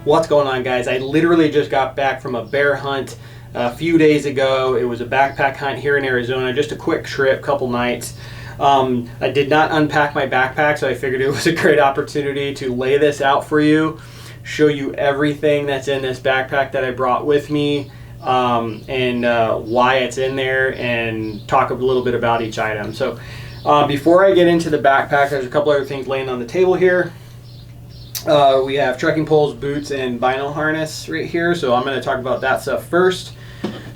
What's going on, guys? I literally just got back from a bear hunt a few days ago. It was a backpack hunt here in Arizona, just a quick trip, couple nights. I did not unpack my backpack, so I figured it was a great opportunity to lay this out for you, show you everything that's in this backpack that I brought with me, and why it's in there, and talk a little bit about each item. So before I get into the backpack, there's a couple other things laying on the table here. We have trekking poles, boots, and Bino harness right here, so I'm going to talk about that stuff first.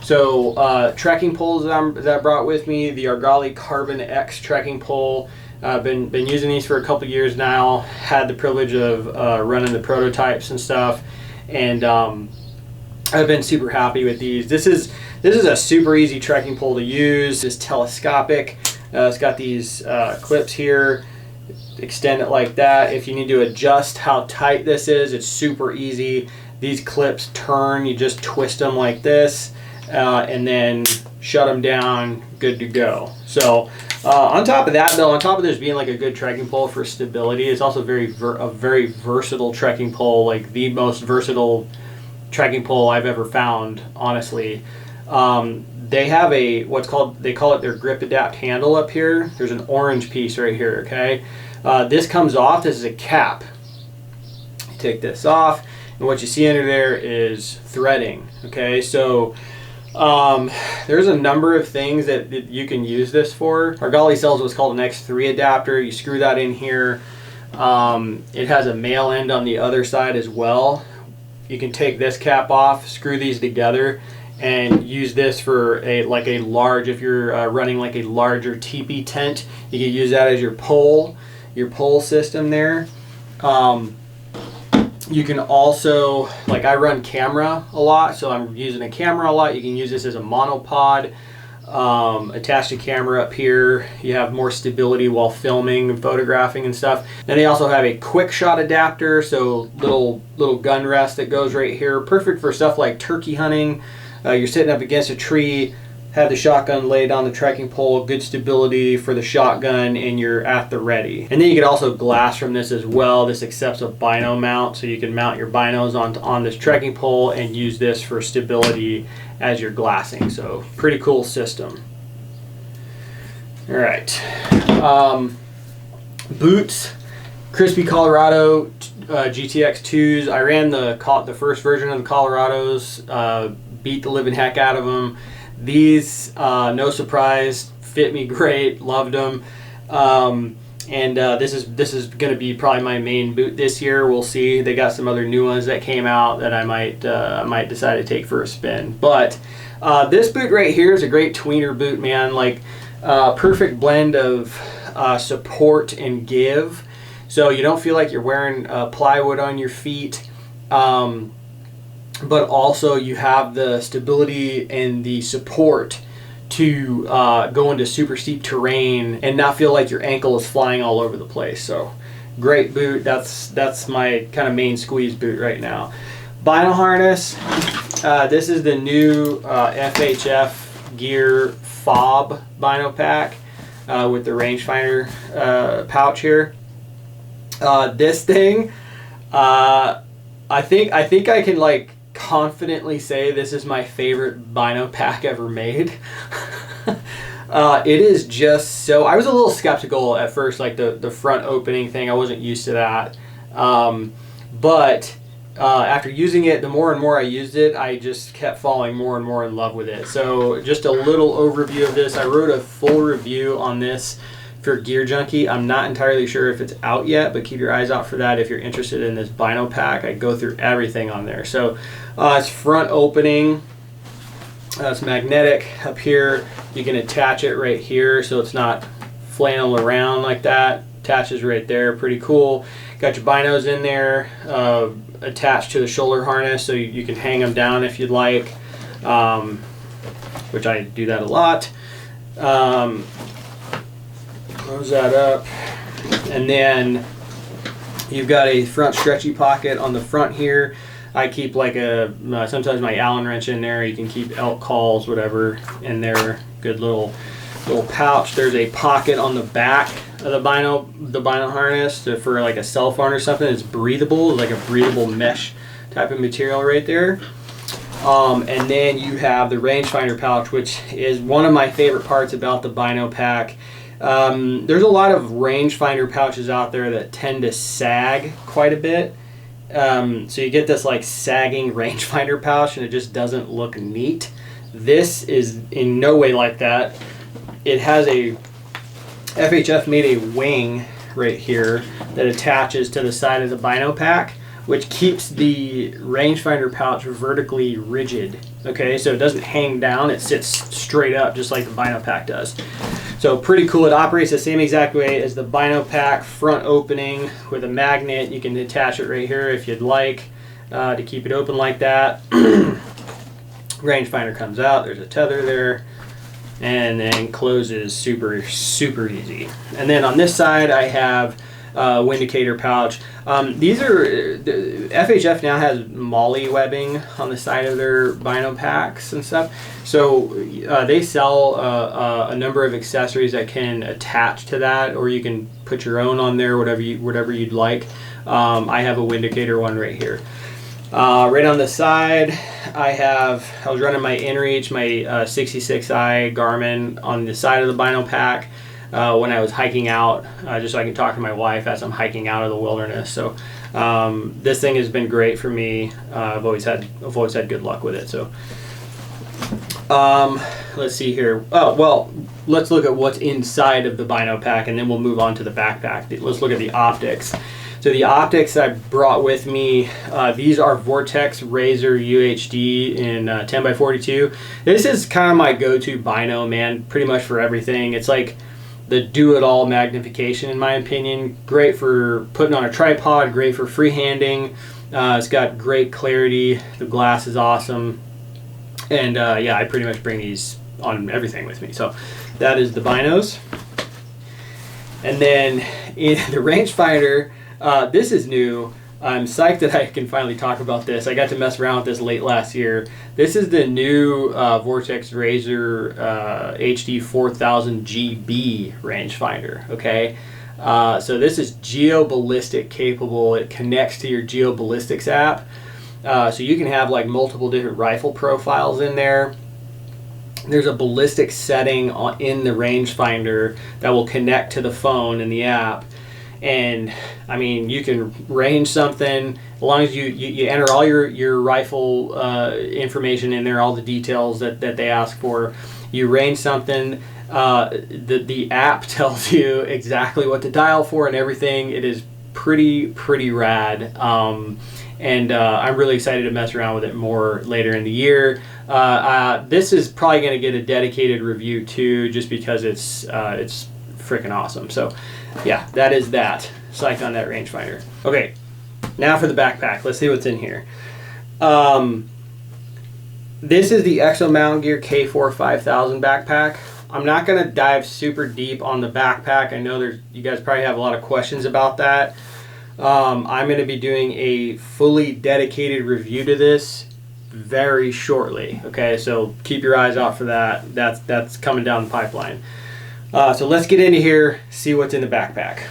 So trekking poles that I brought with me, the Argali Carbon X trekking pole. I've been using these for a couple years now. Had the privilege of running the prototypes and stuff, and I've been super happy with these. This is a super easy trekking pole to use. It's telescopic. It's got these clips here. Extend it like that. If you need to adjust how tight this is, it's super easy. These clips turn, you just twist them like this, and then shut them down, good to go. So on top of that though, on top of this being like a good trekking pole for stability, it's also a very versatile trekking pole, like the most versatile trekking pole I've ever found, honestly. They have they call it their grip adapt handle up here. There's an orange piece right here, okay? This comes off. This is a cap. You take this off, and what you see under there is threading, okay? So there's a number of things that you can use this for. Argali sells what's called an X3 adapter. You screw that in here. It has a male end on the other side as well. You can take this cap off, screw these together, and use this for a large, if you're running like a larger teepee tent, you can use that as your pole system there. You can also, like, I run camera a lot, so I'm using a camera a lot. You can use this as a monopod, attach the camera up here. You have more stability while filming and photographing and stuff. Then they also have a quick shot adapter, so little gun rest that goes right here. Perfect for stuff like turkey hunting. You're sitting up against a tree, have the shotgun laid on the trekking pole, good stability for the shotgun, and you're at the ready. And then you can also glass from this as well. This accepts a Bino mount, so you can mount your binos on this trekking pole and use this for stability as you're glassing. So pretty cool system. All right, boots, Crispy Colorado GTX 2s. I ran the first version of the Colorados. Beat the living heck out of them. These, no surprise, fit me great, loved them. And this is going to be probably my main boot this year. We'll see. They got some other new ones that came out that I might decide to take for a spin. But this boot right here is a great tweener boot, man. Like perfect blend of support and give. So you don't feel like you're wearing plywood on your feet. But also you have the stability and the support to go into super steep terrain and not feel like your ankle is flying all over the place. So great boot. That's my kind of main squeeze boot right now. Bino harness. This is the new FHF Gear fob Bino pack with the rangefinder pouch here. This thing, I think I can like confidently say this is my favorite Bino pack ever made. It is just so, I was a little skeptical at first, like the front opening thing. I wasn't used to that, but after using it, the more and more I used it, I just kept falling more and more in love with it. So just a little overview of this. I wrote a full review on this for Gear Junkie. I'm not entirely sure if it's out yet, but keep your eyes out for that if you're interested in this Bino pack. I go through everything on there. So it's front opening. It's magnetic up here. You can attach it right here so it's not flailing around like that. Attaches right there. Pretty cool. Got your binos in there attached to the shoulder harness, so you can hang them down if you'd like, which I do that a lot. Close that up, and then you've got a front stretchy pocket on the front here. I keep like sometimes my Allen wrench in there. You can keep elk calls, whatever, in there. Good little pouch. There's a pocket on the back of the Bino harness for like a cell phone or something. It's breathable, like a breathable mesh type of material right there. And then you have the rangefinder pouch, which is one of my favorite parts about the Bino pack. There's a lot of rangefinder pouches out there that tend to sag quite a bit. So you get this like sagging rangefinder pouch and it just doesn't look neat. This is in no way like that. It has FHF made a wing right here that attaches to the side of the Bino pack, which keeps the rangefinder pouch vertically rigid. Okay, so it doesn't hang down, it sits straight up just like the Bino pack does. So pretty cool. It operates the same exact way as the Bino pack, front opening with a magnet. You can attach it right here if you'd like to keep it open like that. Rangefinder comes out, there's a tether there, and then closes super easy. And then on this side I have Windicator pouch. These are FHF now has molly webbing on the side of their Bino packs and stuff. So they sell a number of accessories that can attach to that, or you can put your own on there, whatever you'd like. I have a Windicator one right here. Right on the side, I was running my InReach, my 66i Garmin on the side of the Bino pack when I was hiking out, just so I can talk to my wife as I'm hiking out of the wilderness. So this thing has been great for me. I've always had good luck with it. So let's see here. Oh, well, let's look at what's inside of the Bino pack, and then we'll move on to the backpack. Let's look at the optics. So the optics I brought with me, these are Vortex Razor UHD in 10x42. This is kind of my go-to Bino, man, pretty much for everything. It's like the do-it-all magnification, in my opinion. Great for putting on a tripod, great for freehanding. It's got great clarity. The glass is awesome. And yeah, I pretty much bring these on everything with me. So that is the Binos. And then in the rangefinder, this is new. I'm psyched that I can finally talk about this. I got to mess around with this late last year. This is the new Vortex Razor HD 4000 GB rangefinder. Okay, so this is geoballistic capable. It connects to your geoballistics app, so you can have like multiple different rifle profiles in there. There's a ballistic setting in the rangefinder that will connect to the phone in the app. And I mean, you can range something as long as you enter all your rifle information in there, all the details that they ask for. You range something, the app tells you exactly what to dial for and everything. It is pretty rad. And I'm really excited to mess around with it more later in the year. This is probably going to get a dedicated review too, just because it's freaking awesome. So yeah, that is that. Psyched on that rangefinder. Okay, now for the backpack. Let's see what's in here. This is the Exo Mountain Gear K4 5000 backpack. I'm not going to dive super deep on the backpack. I know you guys probably have a lot of questions about that. I'm going to be doing a fully dedicated review to this very shortly. Okay, so keep your eyes out for that. That's coming down the pipeline. So let's get into here, see what's in the backpack.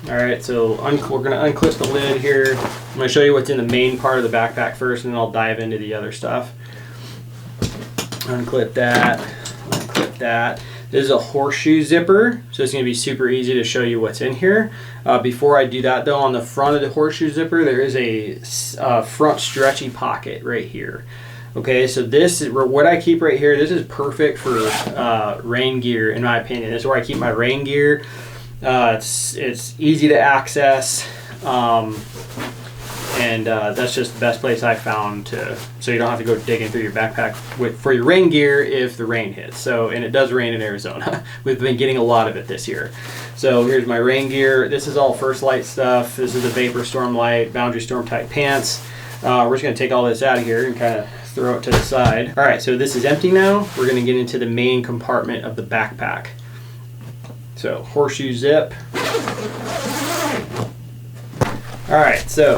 All right, so we're going to unclip the lid here. I'm going to show you what's in the main part of the backpack first, and then I'll dive into the other stuff. Unclip that, unclip that. This is a horseshoe zipper, so it's going to be super easy to show you what's in here. Before I do that though, on the front of the horseshoe zipper, there is a front stretchy pocket right here. Okay, so this is what I keep right here. This is perfect for rain gear, in my opinion. This is where I keep my rain gear. It's easy to access, and that's just the best place I found so you don't have to go digging through your backpack for your rain gear if the rain hits. So, and it does rain in Arizona. We've been getting a lot of it this year. So here's my rain gear. This is all First Light stuff. This is the Vapor Storm Light, Boundary Storm type pants. We're just going to take all this out of here and kind of throw it to the side. All right, so this is empty now. We're going to get into the main compartment of the backpack. So horseshoe zip. All right, so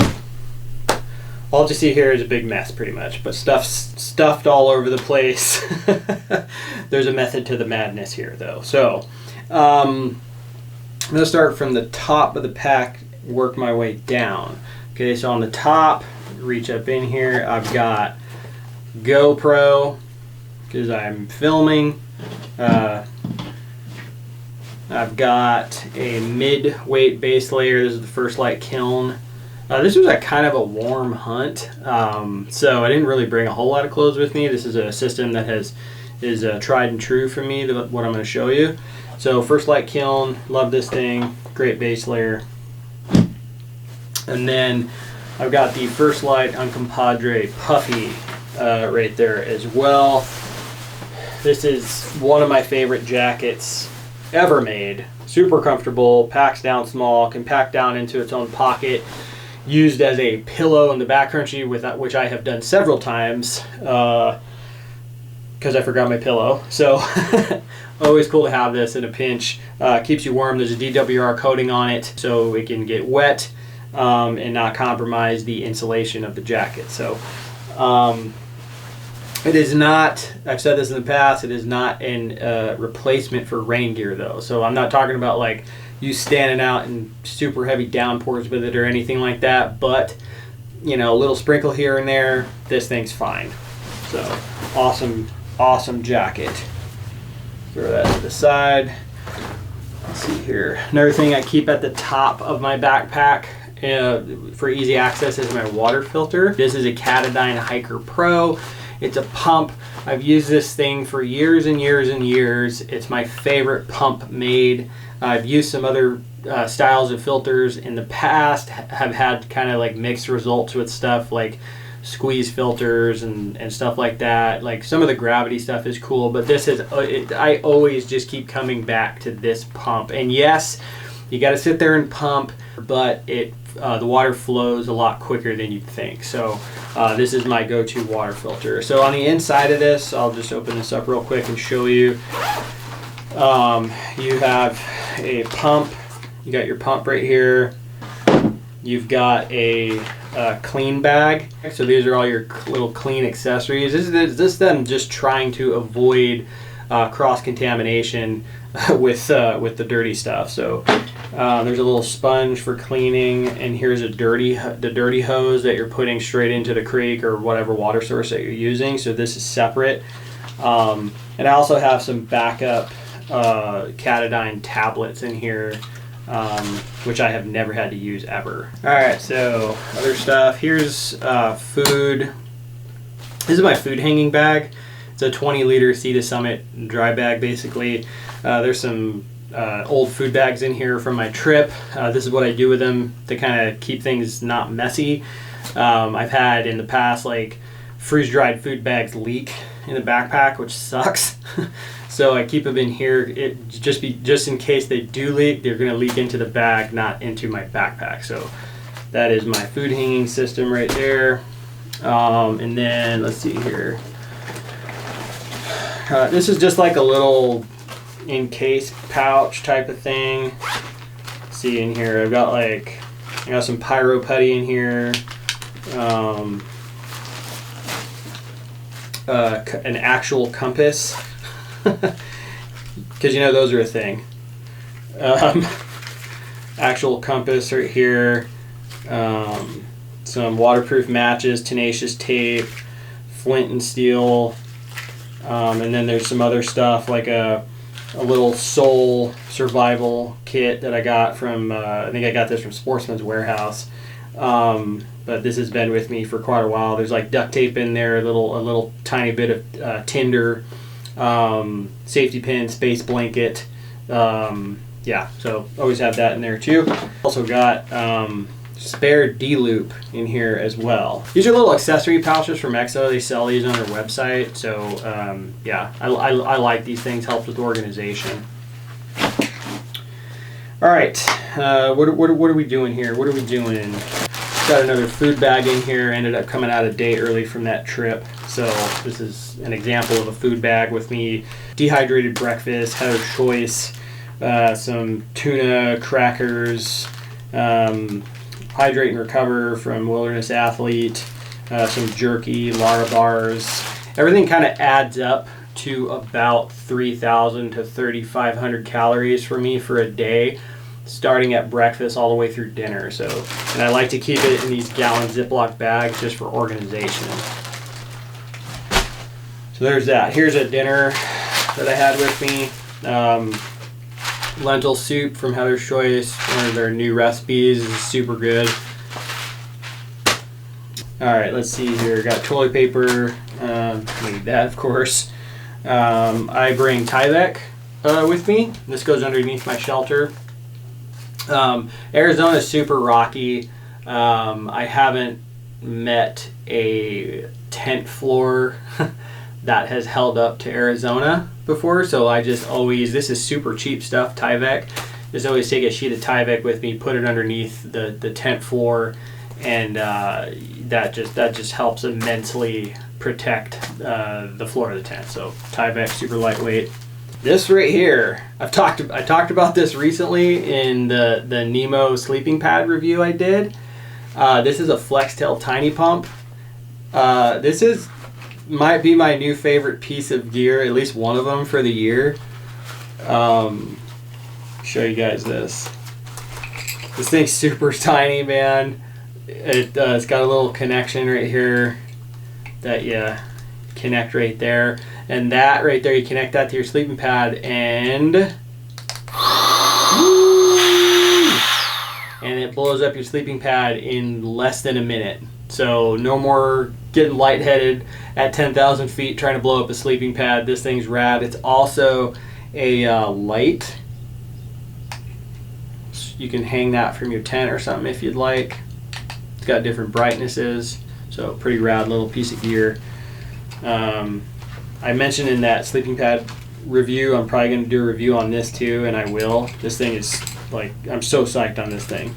all you see here is a big mess pretty much, but stuffed all over the place. There's a method to the madness here though. So I'm going to start from the top of the pack, work my way down. Okay, so on the top, reach up in here. I've got GoPro because I'm filming. I've got a mid-weight base layer. This is the First Light kiln. This was a kind of a warm hunt, so I didn't really bring a whole lot of clothes with me. This is a system that is tried and true for me, what I'm going to show you. So First Light kiln, love this thing, great base layer. And then I've got the First Light Uncompadre Puffy right there as well. This is one of my favorite jackets ever made. Super comfortable, packs down small, can pack down into its own pocket. Used as a pillow in the backcountry, which I have done several times because I forgot my pillow. So always cool to have this in a pinch. Keeps you warm. There's a DWR coating on it so it can get wet and not compromise the insulation of the jacket. So it is not, I've said this in the past, it is not a replacement for rain gear though. So I'm not talking about like you standing out in super heavy downpours with it or anything like that, but you know, a little sprinkle here and there, this thing's fine. So awesome jacket. Throw that to the side. Let's see here. Another thing I keep at the top of my backpack for easy access is my water filter. This is a Headin Hiker Pro. It's a pump. I've used this thing for years and years and years. It's my favorite pump made. I've used some other styles of filters in the past, have had kind of like mixed results with stuff like squeeze filters and stuff like that. Like some of the gravity stuff is cool, but this is, I always just keep coming back to this pump. And yes, you got to sit there and pump, but the water flows a lot quicker than you'd think. So this is my go-to water filter. So on the inside of this, I'll just open this up real quick and show you. You have a pump. You got your pump right here. You've got a clean bag. So these are all your little clean accessories. This is them just trying to avoid cross-contamination with the dirty stuff. So there's a little sponge for cleaning, and here's the dirty hose that you're putting straight into the creek or whatever water source that you're using. So this is separate. And I also have some backup Headin tablets in here, which I have never had to use ever. Alright, so other stuff. Here's food. This is my food hanging bag. It's a 20-liter Sea to Summit dry bag, basically. There's some old food bags in here from my trip. This is what I do with them to kind of keep things not messy. I've had in the past like freeze-dried food bags leak in the backpack, which sucks. So I keep them in here. Just in case they do leak, they're going to leak into the bag, not into my backpack. So that is my food hanging system right there. And then let's see here. This is just like a little encased pouch type of thing. Let's see in here, I got some pyro putty in here. An actual compass. Because you know those are a thing. Actual compass right here. Some waterproof matches, tenacious tape, flint and steel, and then there's some other stuff like a little sole survival kit that I got from I think I got this from Sportsman's Warehouse. But this has been with me for quite a while. There's like duct tape in there, a little tiny bit of tinder, safety pin, space blanket. Yeah, so always have that in there too. Also got spare D-loop in here as well. These are little accessory pouches from Exo. They sell these on their website. So yeah, I like these things. Helps with organization. All right, what are we doing here? What are we doing? Got another food bag in here. Ended up coming out a day early from that trip. So this is an example of a food bag with me. Dehydrated breakfast, Heather's Choice, some tuna, crackers, Hydrate and Recover from Wilderness Athlete, some jerky, Lara bars. Everything kind of adds up to about 3,000 to 3,500 calories for me for a day. starting at breakfast all the way through dinner. So, and I like to keep it in these gallon Ziploc bags just for organization. So there's that. Here's a dinner that I had with me. Lentil soup from Heather's Choice, one of their new recipes. Is super good. All right, let's see here. Got toilet paper. Need that, of course. I bring Tyvek with me. This goes underneath my shelter. Arizona is super rocky. I haven't met a tent floor that has held up to Arizona before, so I just always, this is super cheap stuff, Tyvek. Just always take a sheet of Tyvek with me, put it underneath the tent floor, and that just helps immensely protect the floor of the tent. So Tyvek, super lightweight. This right here, I talked about this recently in the Nemo sleeping pad review I did. This is a Flextail Tiny Pump. This might be my new favorite piece of gear, at least one of them for the year. Show you guys this. This thing's super tiny, man. It's got a little connection right here that you connect right there, and that right there, you connect that to your sleeping pad, and it blows up your sleeping pad in less than a minute. So no more getting lightheaded at 10,000 feet trying to blow up a sleeping pad. This thing's rad. It's also a light. You can hang that from your tent or something if you'd like. It's got different brightnesses, so pretty rad little piece of gear. I mentioned in that sleeping pad review, I'm probably going to do a review on this too, and I will. This thing is like, I'm so psyched on this thing.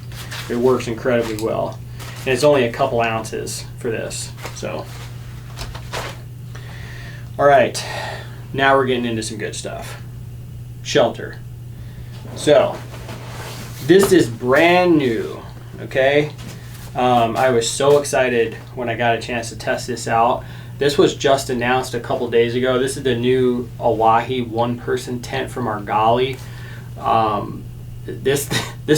It works incredibly well. And it's only a couple ounces for this. So, all right, now we're getting into some good stuff. Shelter. So, this is brand new, okay? I was so excited when I got a chance to test this out. This was just announced a couple days ago. This is the new Oahe one-person tent from Argali. This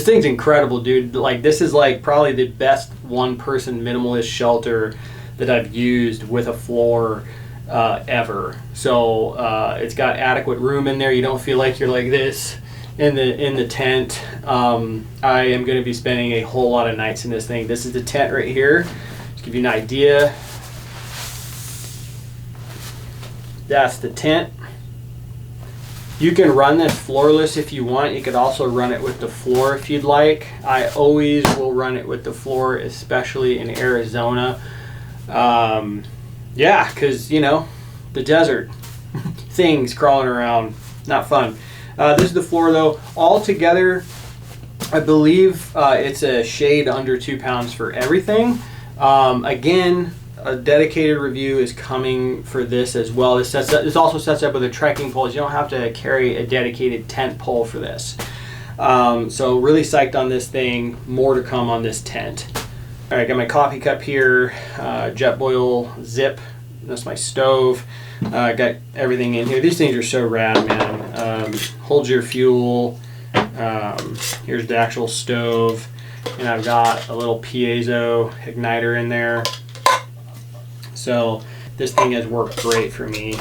thing's incredible, dude. Like, this is like probably the best one-person minimalist shelter that I've used with a floor ever. So it's got adequate room in there. You don't feel like you're like this in the tent. I am going to be spending a whole lot of nights in this thing. This is the tent right here. To give you an idea, that's the tent. You can run this floorless if you want. You could also run it with the floor if you'd like. I always will run it with the floor, especially in Arizona. Yeah, because, you know, the desert. Things crawling around. Not fun. This is the floor, though. All together, I believe it's a shade under 2 pounds for everything. Again, a dedicated review is coming for this as well. This also sets up with a trekking pole. You don't have to carry a dedicated tent pole for this. So really psyched on this thing. More to come on this tent. All right, got my coffee cup here. Jetboil zip. That's my stove. Got everything in here. These things are so rad, man. Holds your fuel. Here's the actual stove. And I've got a little piezo igniter in there. So this thing has worked great for me.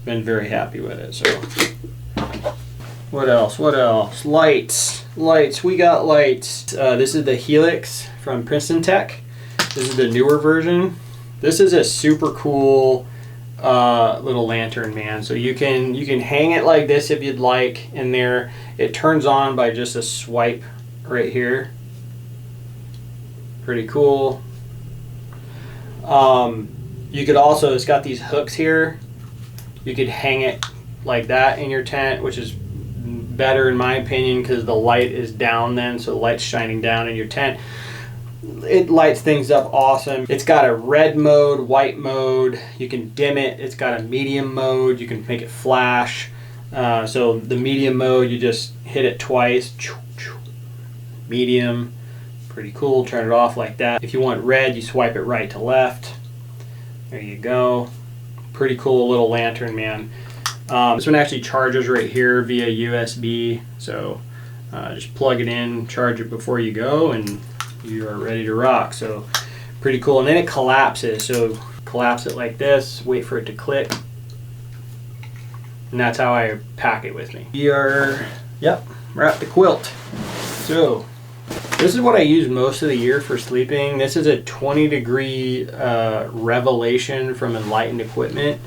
Been very happy with it. So what else? What else? Lights. Lights. We got lights. This is the Helix from Princeton Tech. This is the newer version. This is a super cool little lantern, man. So you can hang it like this if you'd like in there. It turns on by just a swipe right here. Pretty cool. You could also, it's got these hooks here. You could hang it like that in your tent, which is better in my opinion because the light is down then, so the light's shining down in your tent. It lights things up awesome. It's got a red mode, white mode. You can dim it. It's got a medium mode. You can make it flash. So the medium mode, you just hit it twice. Medium. Pretty cool. Turn it off like that. If you want red, you swipe it right to left. There you go. Pretty cool little lantern, man. This one actually charges right here via USB, so just plug it in, charge it before you go, and you are ready to rock. So pretty cool. And then it collapses, so collapse it like this, wait for it to click, and that's how I pack it with me. We're at the quilt. So this is what I use most of the year for sleeping. This is a 20-degree Revelation from Enlightened Equipment.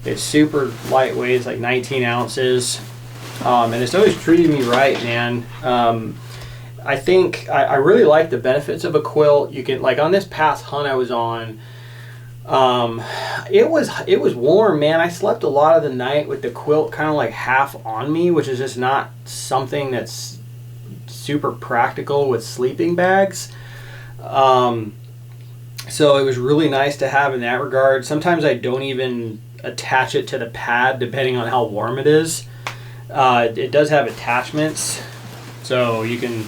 It's super lightweight, it's like 19 ounces. And it's always treated me right, man. I think I really like the benefits of a quilt. You can, like on this past hunt I was on, it was warm, man. I slept a lot of the night with the quilt kind of like half on me, which is just not something that's super practical with sleeping bags. So it was really nice to have in that regard. Sometimes I don't even attach it to the pad depending on how warm it is. It does have attachments, so you can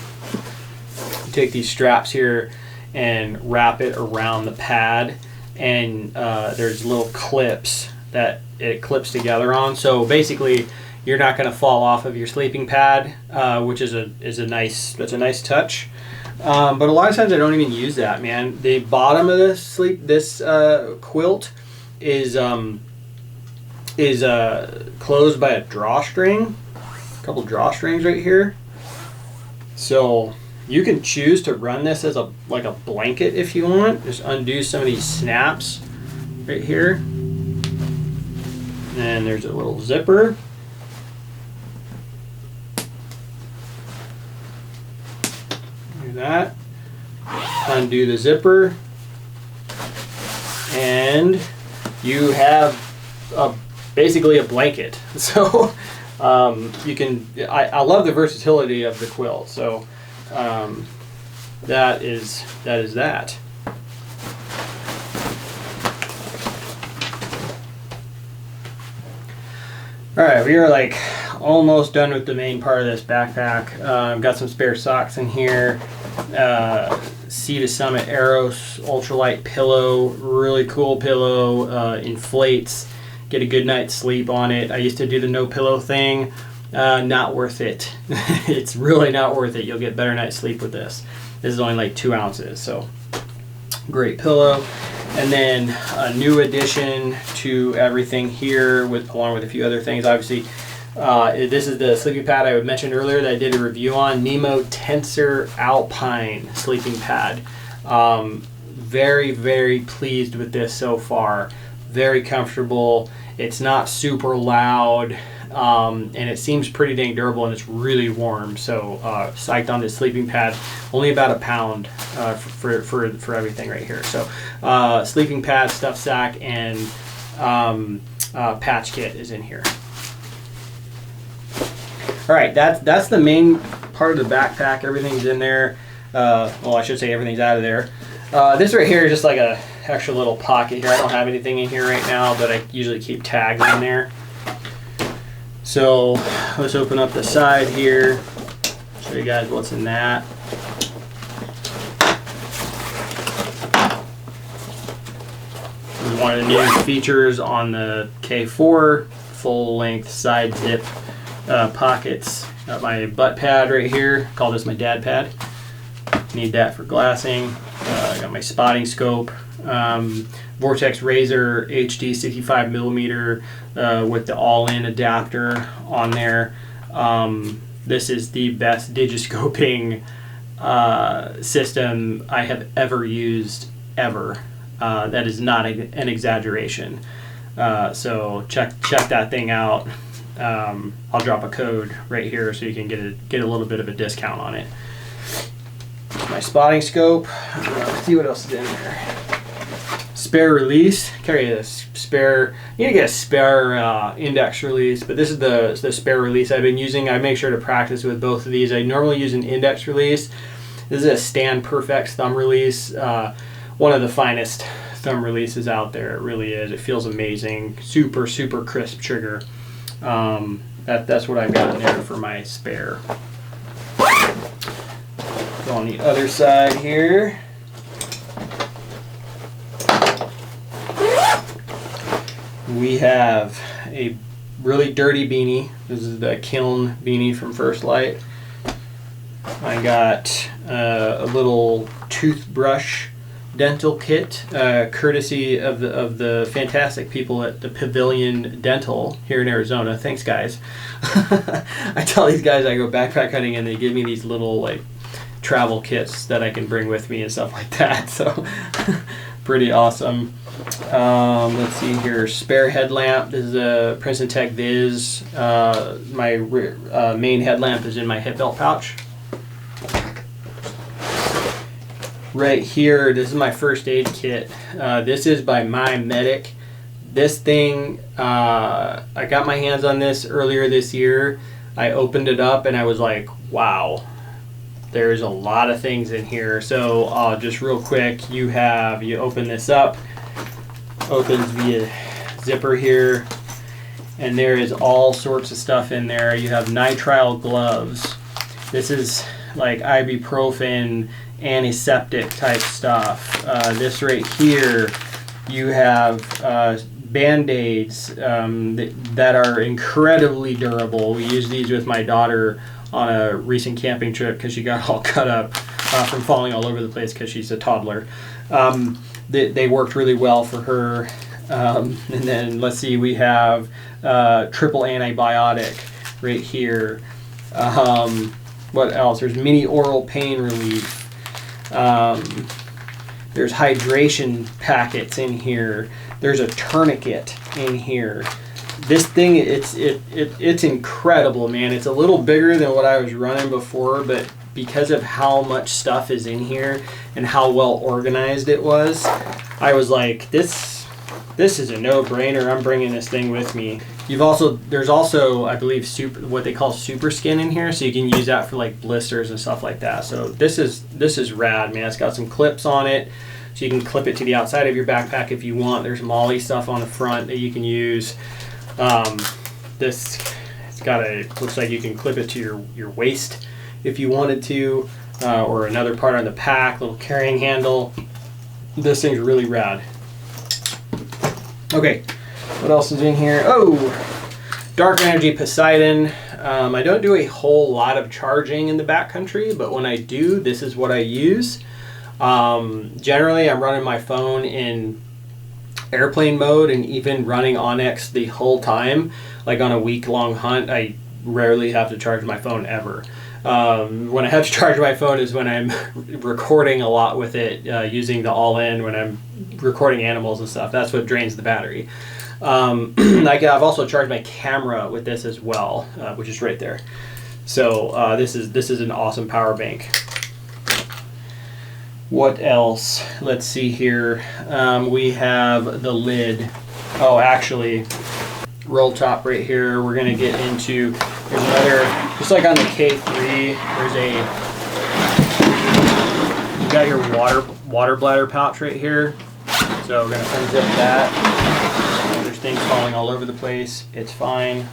take these straps here and wrap it around the pad, and there's little clips that it clips together on, so basically you're not going to fall off of your sleeping pad, which is a nice touch. But a lot of times I don't even use that, man. The bottom of this quilt is closed by a drawstring, a couple drawstrings right here. So you can choose to run this as like a blanket if you want. Just undo some of these snaps right here. And there's a little zipper. Do that. Undo the zipper. And you have basically a blanket. So you can, I love the versatility of the quilt. So that is that. All right, we are like almost done with the main part of this backpack. Got some spare socks in here. Sea to Summit Aeros ultralight pillow, really cool pillow, inflates, get a good night's sleep on it. I used to do the no pillow thing, not worth it. It's really not worth it. You'll get better night's sleep with this. This is only like 2 ounces, so great pillow. And then a new addition to everything here, along with a few other things. Obviously, this is the sleeping pad I mentioned earlier that I did a review on, Nemo Tensor Alpine sleeping pad. Very, very pleased with this so far. Very comfortable. It's not super loud, and it seems pretty dang durable, and it's really warm. So psyched on this sleeping pad. Only about a pound for everything right here. So sleeping pad, stuff sack, and patch kit is in here. All right, that's the main part of the backpack. Everything's in there. Well, I should say everything's out of there. This right here is just like a extra little pocket here. I don't have anything in here right now, but I usually keep tags in there. So let's open up the side here, show you guys what's in that. This is one of the new features on the K4, full length side zip pockets. Got my butt pad right here, call this my dad pad. Need that for glassing. I got my spotting scope, Vortex Razor HD 65 millimeter with the all-in adapter on there. This is the best digiscoping system I have ever used, ever. That is not an exaggeration. So check that thing out. I'll drop a code right here so you can get a little bit of a discount on it. My spotting scope. Let's see what else is in there. Spare release. Carry a spare. You need to get a spare index release, but this is the spare release I've been using. I make sure to practice with both of these. I normally use an index release. This is a Stand Perfect thumb release. One of the finest thumb releases out there. It really is. It feels amazing. Super, super crisp trigger. That's what I've got in there for my spare. Go on the other side here. We have a really dirty beanie. This is the kiln beanie from First Light. I got a little toothbrush dental kit, courtesy of the fantastic people at the Pavilion Dental here in Arizona. Thanks, guys. I tell these guys I go backpack hunting and they give me these little like travel kits that I can bring with me and stuff like that. So pretty awesome. Let's see here. Spare headlamp. This is a Princeton Tech Viz. My main headlamp is in my hip belt pouch. Right here, this is my first aid kit. This is by My Medic. This thing, I got my hands on this earlier this year. I opened it up and I was like, wow, there's a lot of things in here. So just real quick, you open this up, opens via zipper here, and there is all sorts of stuff in there. You have nitrile gloves. This is like ibuprofen, antiseptic type stuff. This right here, you have Band-Aids that are incredibly durable. We used these with my daughter on a recent camping trip because she got all cut up from falling all over the place because she's a toddler. They worked really well for her. And then let's see, we have triple antibiotic right here. What else? There's mini oral pain relief. There's hydration packets in here. There's a tourniquet in here. This thing, it's incredible, man. It's a little bigger than what I was running before, but because of how much stuff is in here and how well organized it was, I was like, this is a no-brainer. I'm bringing this thing with me. There's also, I believe, what they call super skin in here, so you can use that for like blisters and stuff like that. So this is rad, man. It's got some clips on it, so you can clip it to the outside of your backpack if you want. There's MOLLE stuff on the front that you can use. Looks like you can clip it to your waist if you wanted to, or another part on the pack, little carrying handle. This thing's really rad. Okay. What else is in here? Oh, Dark Energy Poseidon. I don't do a whole lot of charging in the backcountry, but when I do, this is what I use. Generally, I'm running my phone in airplane mode and even running Onyx the whole time. Like on a week-long hunt, I rarely have to charge my phone ever. When I have to charge my phone is when I'm recording a lot with it, using the all-in when I'm recording animals and stuff. That's what drains the battery. I've also charged my camera with this as well, which is right there. So this is an awesome power bank. What else? Let's see here. We have the lid. Oh, actually, roll top right here. We're gonna get into. There's another, just like on the K3. You got your water bladder pouch right here. So we're gonna unzip that. There's things falling all over the place. It's fine.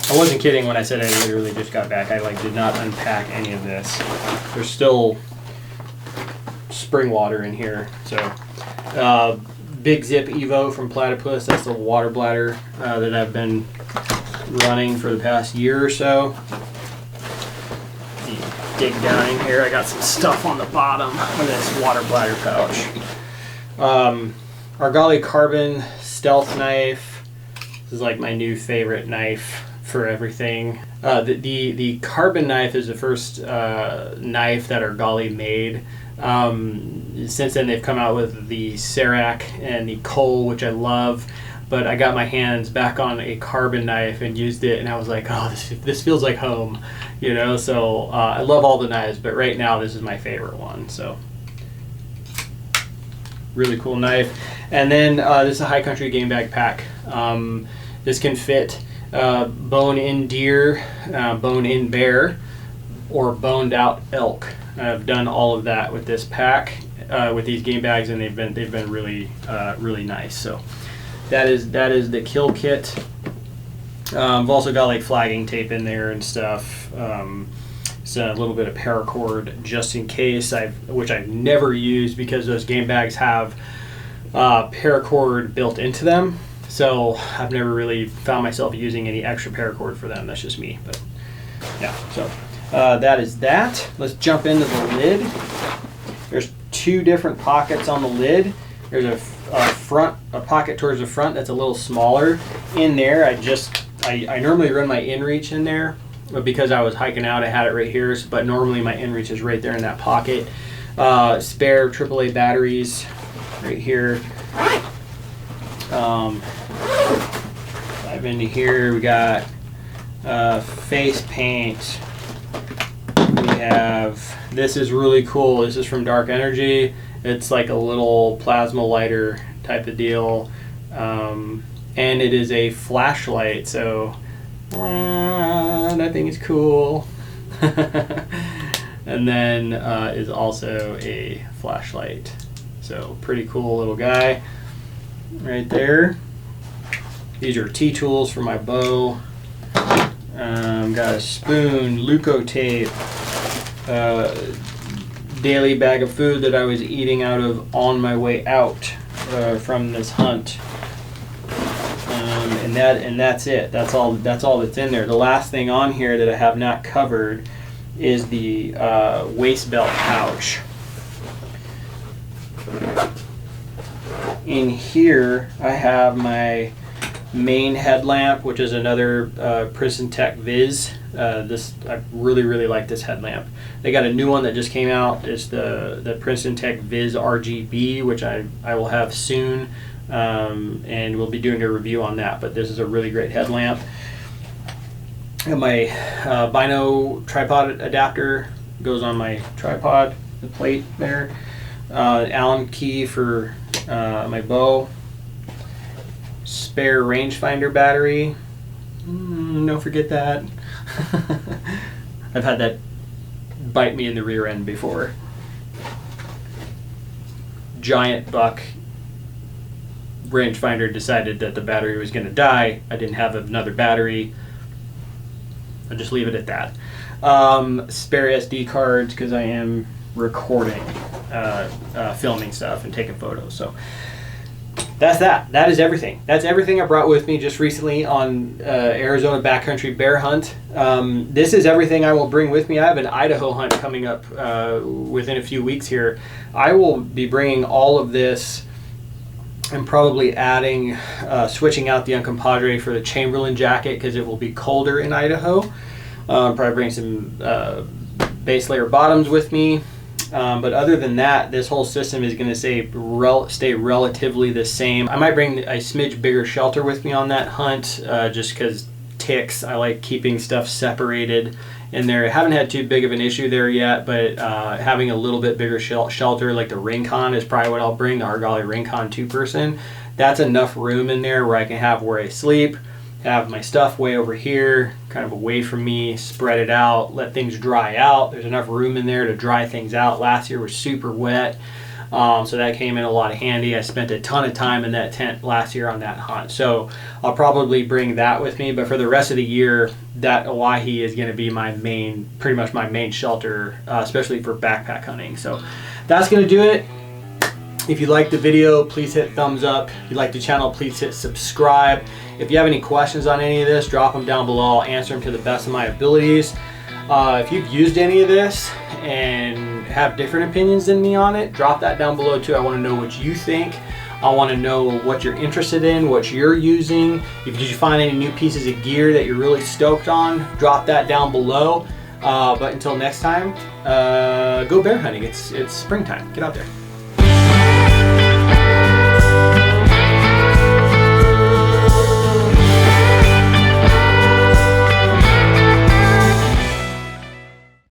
I wasn't kidding when I said I literally just got back. I did not unpack any of this. There's still spring water in here. So Big Zip Evo from Platypus. That's the water bladder that I've been running for the past year or so. You dig down in here. I got some stuff on the bottom of this water bladder pouch. Argali Carbon Stealth Knife. This is like my new favorite knife for everything. The carbon knife is the first knife that Argali made. Since then they've come out with the Serac and the Cole, which I love, but I got my hands back on a carbon knife and used it, and I was like, oh, this feels like home, you know. So I love all the knives, but right now this is my favorite one. So really cool knife. And then this is a High Country game bag pack. This can fit bone-in deer, bone-in bear, or boned-out elk. I've done all of that with this pack, with these game bags, and they've been really really nice. So that is the kill kit. I've also got like flagging tape in there and stuff. So a little bit of paracord just in case, which I've never used because those game bags have paracord built into them. So I've never really found myself using any extra paracord for them. That's just me. But yeah, so that is that. Let's jump into the lid. There's 2 different pockets on the lid. There's a pocket towards the front that's a little smaller. In there, I normally run my inReach in there, but because I was hiking out, I had it right here. But normally my inReach is right there in that pocket. Spare AAA batteries right here. Dive into here. We got face paint. We have, this is really cool. This is from Dark Energy. It's like a little plasma lighter type of deal. And it is a flashlight. So that thing is cool. And then is also a flashlight. So pretty cool little guy right there. These are T-tools for my bow. Got a spoon, Leuco tape, daily bag of food that I was eating out of on my way out from this hunt. And that's it. That's all that's in there. The last thing on here that I have not covered is the waist belt pouch. In here I have my main headlamp, which is another Prison Tech Viz. I really like this headlamp. They got a new one that just came out. It's the Prison Tech Viz RGB, which I will have soon, and we'll be doing a review on that. But this is a really great headlamp. And my Bino tripod adapter goes on my tripod, the plate there. Allen key for my bow. Spare rangefinder battery. Don't forget that. I've had that bite me in the rear end before. Giant buck rangefinder decided that the battery was going to die. I didn't have another battery. I'll just leave it at that. Spare SD cards because I am recording, filming stuff and taking photos. So that's that. That is everything. That's everything I brought with me just recently on Arizona backcountry bear hunt. This is everything I will bring with me. I have an Idaho hunt coming up within a few weeks here. I will be bringing all of this and probably adding, switching out the Uncompadre for the Chamberlain jacket because it will be colder in Idaho. Probably bring some base layer bottoms with me. But other than that, this whole system is going to stay relatively the same. I might bring a smidge bigger shelter with me on that hunt, just because ticks. I like keeping stuff separated in there. I haven't had too big of an issue there yet, but having a little bit bigger shelter, like the Rincon, is probably what I'll bring, the Argali Rincon 2-person. That's enough room in there where I can have where I sleep, have my stuff way over here, kind of away from me, spread it out, let things dry out. There's enough room in there to dry things out. Last year was super wet, so that came in a lot of handy. I spent a ton of time in that tent last year on that hunt. So I'll probably bring that with me, but for the rest of the year, that Oahe is going to be my main, pretty much my main shelter, especially for backpack hunting. So that's going to do it. If you liked the video, please hit thumbs up. If you like the channel, please hit subscribe. If you have any questions on any of this, drop them down below. I'll answer them to the best of my abilities. If you've used any of this and have different opinions than me on it, drop that down below too. I want to know what you think. I want to know what you're interested in, what you're using. If did you find any new pieces of gear that you're really stoked on, drop that down below. But until next time, go bear hunting. It's springtime. Get out there.